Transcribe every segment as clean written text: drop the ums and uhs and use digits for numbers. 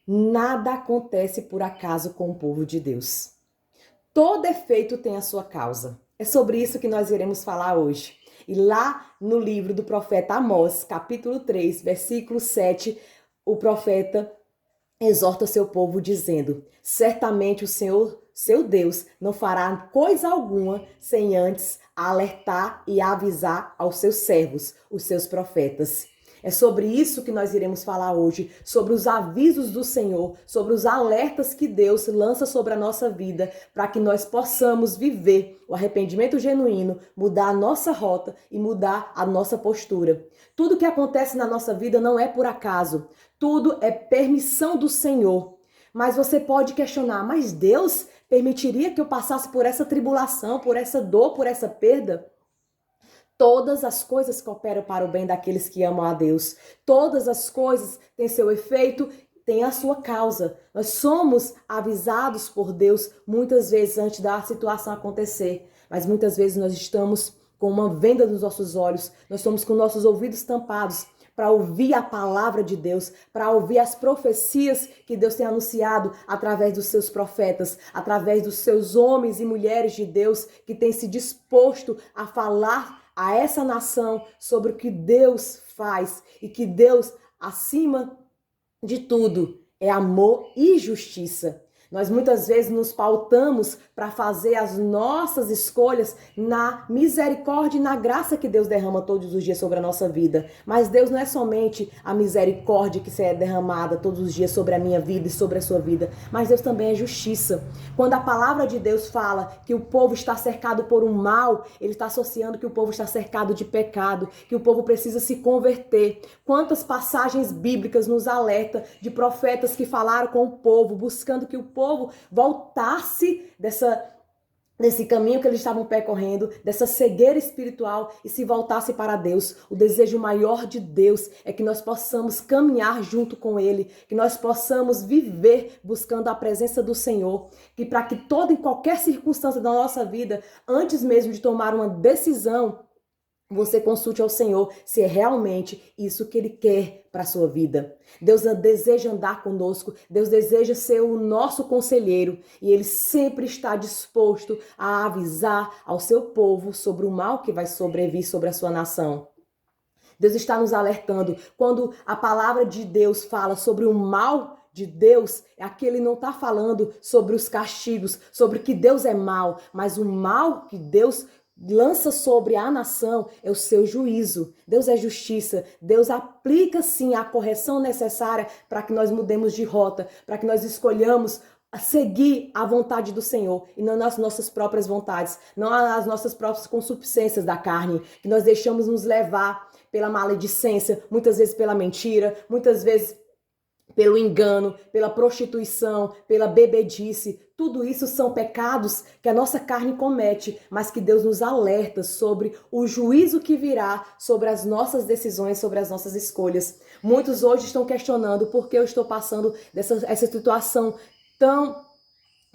Nada acontece por acaso com o povo de Deus. Todo efeito tem a sua causa. É sobre isso que nós iremos falar hoje. E lá no livro do profeta Amós, capítulo 3, versículo 7, o profeta exorta seu povo dizendo: certamente o Senhor, seu Deus, não fará coisa alguma sem antes alertar e avisar aos seus servos, os seus profetas. É sobre isso que nós iremos falar hoje, sobre os avisos do Senhor, sobre os alertas que Deus lança sobre a nossa vida, para que nós possamos viver o arrependimento genuíno, mudar a nossa rota e mudar a nossa postura. Tudo que acontece na nossa vida não é por acaso, tudo é permissão do Senhor. Mas você pode questionar, mas Deus permitiria que eu passasse por essa tribulação, por essa dor, por essa perda? Todas as coisas cooperam para o bem daqueles que amam a Deus. Todas as coisas têm seu efeito, têm a sua causa. Nós somos avisados por Deus muitas vezes antes da situação acontecer. Mas muitas vezes nós estamos com uma venda nos nossos olhos. Nós estamos com nossos ouvidos tampados para ouvir a palavra de Deus, para ouvir as profecias que Deus tem anunciado através dos seus profetas, através dos seus homens e mulheres de Deus que têm se disposto a falar a essa nação sobre o que Deus faz e que Deus, acima de tudo, é amor e justiça. Nós muitas vezes nos pautamos para fazer as nossas escolhas na misericórdia e na graça que Deus derrama todos os dias sobre a nossa vida. Mas Deus não é somente a misericórdia que é derramada todos os dias sobre a minha vida e sobre a sua vida, mas Deus também é justiça. Quando a palavra de Deus fala que o povo está cercado por um mal, ele está associando que o povo está cercado de pecado, que o povo precisa se converter. Quantas passagens bíblicas nos alertam de profetas que falaram com o povo, buscando que o povo voltasse desse caminho que eles estavam percorrendo, dessa cegueira espiritual e se voltasse para Deus. O desejo maior de Deus é que nós possamos caminhar junto com Ele, que nós possamos viver buscando a presença do Senhor, que para que toda e qualquer circunstância da nossa vida, antes mesmo de tomar uma decisão, você consulte ao Senhor se é realmente isso que Ele quer para a sua vida. Deus deseja andar conosco, Deus deseja ser o nosso conselheiro e Ele sempre está disposto a avisar ao seu povo sobre o mal que vai sobrevir sobre a sua nação. Deus está nos alertando. Quando a palavra de Deus fala sobre o mal de Deus, é que Ele não está falando sobre os castigos, sobre que Deus é mal, mas o mal que Deus lança sobre a nação é o seu juízo. Deus é justiça. Deus aplica sim a correção necessária para que nós mudemos de rota, para que nós escolhamos seguir a vontade do Senhor e não as nossas próprias vontades, não as nossas próprias concupiscências da carne, que nós deixamos nos levar pela maledicência, muitas vezes pela mentira, muitas vezes pelo engano, pela prostituição, pela bebedice. Tudo isso são pecados que a nossa carne comete, mas que Deus nos alerta sobre o juízo que virá sobre as nossas decisões, sobre as nossas escolhas. Muitos hoje estão questionando por que eu estou passando essa situação tão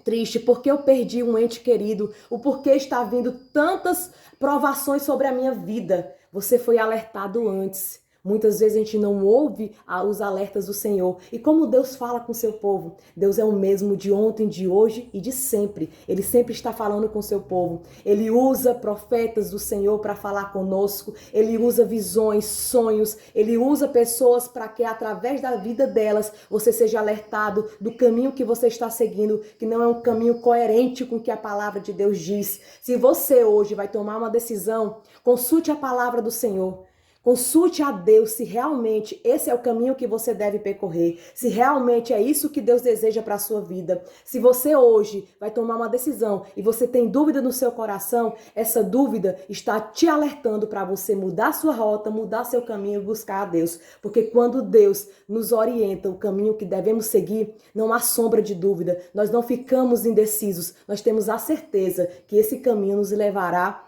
triste, porque eu perdi um ente querido, o porquê está vindo tantas provações sobre a minha vida. Você foi alertado antes. Muitas vezes a gente não ouve os alertas do Senhor. E como Deus fala com o seu povo? Deus é o mesmo de ontem, de hoje e de sempre. Ele sempre está falando com o seu povo. Ele usa profetas do Senhor para falar conosco. Ele usa visões, sonhos. Ele usa pessoas para que através da vida delas você seja alertado do caminho que você está seguindo, que não é um caminho coerente com o que a palavra de Deus diz. Se você hoje vai tomar uma decisão, consulte a palavra do Senhor. Consulte a Deus se realmente esse é o caminho que você deve percorrer, se realmente é isso que Deus deseja para a sua vida. Se você hoje vai tomar uma decisão e você tem dúvida no seu coração, essa dúvida está te alertando para você mudar sua rota, mudar seu caminho e buscar a Deus. Porque quando Deus nos orienta o caminho que devemos seguir, não há sombra de dúvida, nós não ficamos indecisos, nós temos a certeza que esse caminho nos levará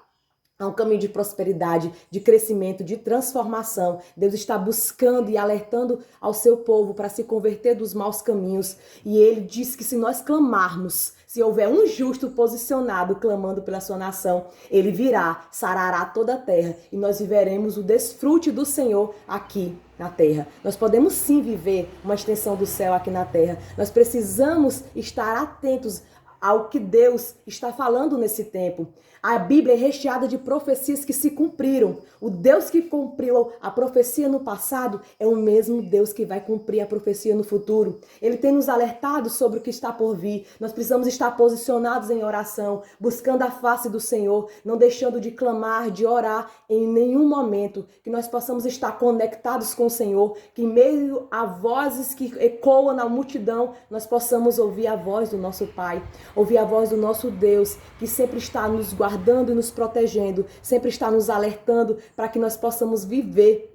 Há um caminho de prosperidade, de crescimento, de transformação. Deus está buscando e alertando ao seu povo para se converter dos maus caminhos. E ele diz que se nós clamarmos, se houver um justo posicionado clamando pela sua nação, ele virá, sarará toda a terra e nós viveremos o desfrute do Senhor aqui na terra. Nós podemos sim viver uma extensão do céu aqui na terra. Nós precisamos estar atentos ao que Deus está falando nesse tempo. A Bíblia é recheada de profecias que se cumpriram. O Deus que cumpriu a profecia no passado é o mesmo Deus que vai cumprir a profecia no futuro. Ele tem nos alertado sobre o que está por vir. Nós precisamos estar posicionados em oração, buscando a face do Senhor, não deixando de clamar, de orar em nenhum momento. Que nós possamos estar conectados com o Senhor, que em meio a vozes que ecoam na multidão, nós possamos ouvir a voz do nosso Pai, ouvir a voz do nosso Deus, que sempre está nos guardando e nos protegendo, sempre está nos alertando para que nós possamos viver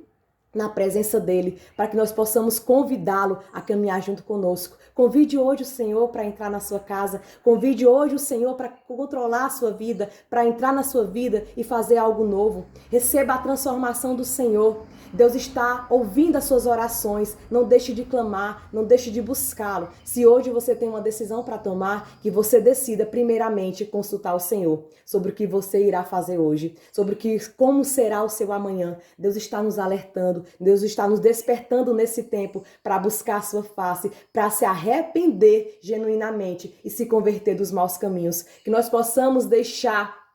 na presença dele, para que nós possamos convidá-lo a caminhar junto conosco. Convide hoje o Senhor para entrar na sua casa, convide hoje o Senhor para controlar a sua vida, para entrar na sua vida e fazer algo novo. Receba a transformação do Senhor. Deus está ouvindo as suas orações. Não deixe de clamar, não deixe de buscá-lo. Se hoje você tem uma decisão para tomar, que você decida primeiramente consultar o Senhor sobre o que você irá fazer hoje, sobre como será o seu amanhã. Deus está nos alertando, Deus está nos despertando nesse tempo para buscar a sua face, para se arrepender genuinamente e se converter dos maus caminhos. Que nós possamos deixar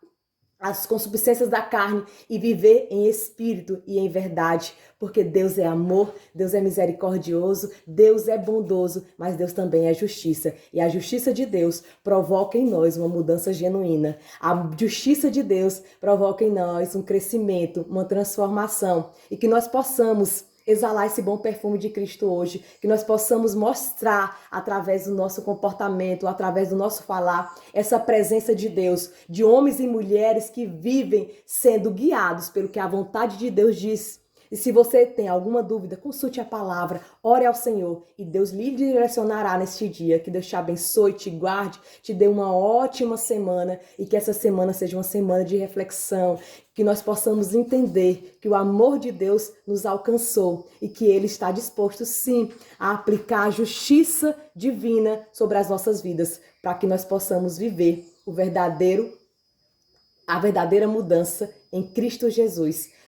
as concupiscências da carne e viver em espírito e em verdade, porque Deus é amor, Deus é misericordioso, Deus é bondoso, mas Deus também é justiça. E a justiça de Deus provoca em nós uma mudança genuína. A justiça de Deus provoca em nós um crescimento, uma transformação, e que nós possamos exalar esse bom perfume de Cristo hoje, que nós possamos mostrar através do nosso comportamento, através do nosso falar, essa presença de Deus, de homens e mulheres que vivem sendo guiados pelo que a vontade de Deus diz. E se você tem alguma dúvida, consulte a palavra, ore ao Senhor e Deus lhe direcionará neste dia. Que Deus te abençoe, te guarde, te dê uma ótima semana e que essa semana seja uma semana de reflexão, que nós possamos entender que o amor de Deus nos alcançou e que Ele está disposto, sim, a aplicar a justiça divina sobre as nossas vidas, para que nós possamos viver a verdadeira mudança em Cristo Jesus.